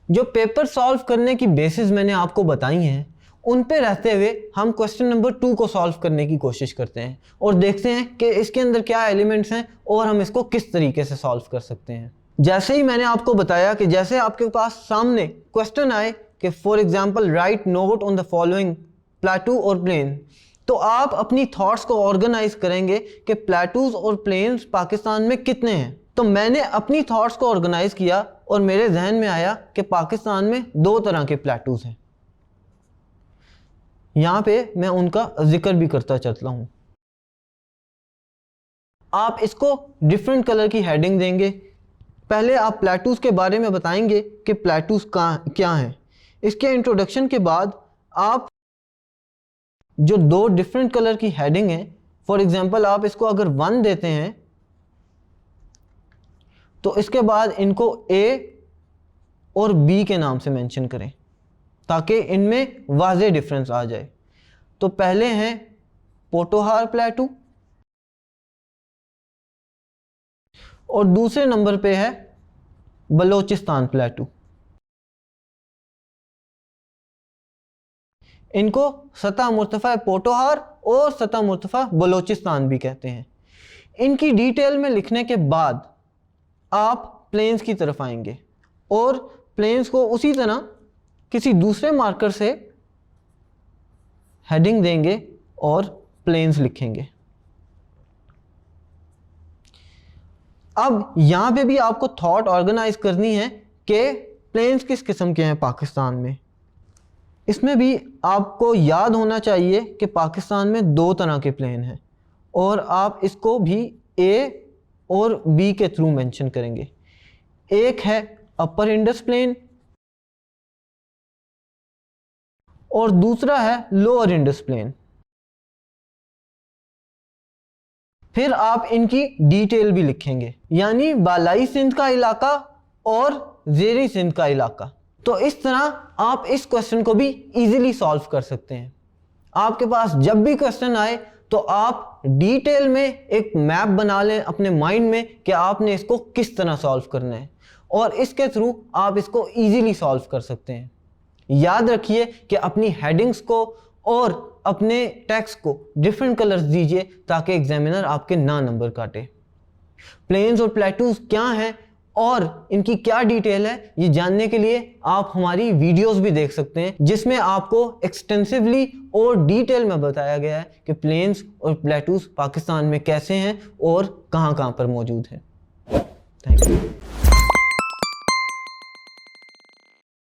जो paper solve करने की बेसिस मैंने आपको बताई हैं उन पे रहते हुए हम क्वेश्चन नंबर 2 को सॉल्व करने की कोशिश करते हैं और देखते हैं कि इसके अंदर क्या एलिमेंट्स हैं और हम इसको किस तरीके से सॉल्व कर सकते हैं। जैसे ही मैंने आपको बताया कि जैसे आपके पास सामने क्वेश्चन आए कि for example right note on the following प्लेटू और प्लेन, तो आप अपनी थॉट्स को ऑर्गेनाइज करेंगे कि प्लेटूज और प्लेन्स पाकिस्तान में कितने हैं। तो मैंने अपनी थॉट्स को ऑर्गेनाइज किया और मेरे जहन में आया कि पाकिस्तान में 2 तरह के प्लेटूज हैं। यहां पे मैं उनका जिक्र भी करता चलता हूं। आप इसको डिफरेंट कलर की हेडिंग देंगे। पहले आप प्लेटूज के बारे में बताएंगे कि प्लेटूज क्या हैं। इसके इंट्रोडक्शन के बाद आप जो 2 डिफरेंट कलर की हेडिंग है, फॉर एग्जांपल आप इसको अगर 1 देते हैं तो इसके बाद इनको ए और बी के नाम से मेंशन करें ताकि इनमें वाज़ेह डिफरेंस आ जाए। तो पहले हैं पोटोहार प्लेटू और दूसरे नंबर पे है बलोचिस्तान प्लेटू। इनको सतह मुर्तफ़ा पोटोहार और सतह मुर्तफ़ा बलोचिस्तान भी कहते हैं। इनकी डिटेल में लिखने के बाद आप प्लेन्स की तरफ आएंगे और प्लेन्स को उसी तरह किसी दूसरे मार्कर से हेडिंग देंगे और प्लेन्स लिखेंगे। अब यहां पे भी आपको थॉट ऑर्गेनाइज करनी है कि प्लेन्स किस किस्म के हैं पाकिस्तान में। इसमें भी आपको याद होना चाहिए कि पाकिस्तान में 2 तरह के प्लेन हैं और आप इसको भी ए और बी के थ्रू मेंशन करेंगे। एक है अपर इंडस प्लेन और दूसरा है लोअर इंडस प्लेन। फिर आप इनकी डिटेल भी लिखेंगे, यानी बालाई सिंध का इलाका और ज़ेरी सिंध का इलाका। तो इस तरह आप इस क्वेश्चन को भी इजीली सॉल्व कर सकते हैं। आपके पास जब भी क्वेश्चन आए तो आप डिटेल में एक मैप बना लें अपने माइंड में कि आपने इसको किस तरह सॉल्व करना है और इसके थ्रू आप इसको इजीली सॉल्व कर सकते हैं। याद रखिए कि अपनी हेडिंग्स को और अपने टेक्स्ट को डिफरेंट कलर्स दीजिए ताकि एग्जामिनर आपके ना नंबर काटे। प्लेन्स और प्लेटूज क्या हैं और इनकी क्या डिटेल है, ये जानने के लिए आप हमारी वीडियोस भी देख सकते हैं जिसमें आपको एक्सटेंसिवली और डिटेल में बताया गया है कि प्लेन्स और प्लेटूज पाकिस्तान में कैसे हैं और कहां-कहां पर मौजूद हैं। Thank you.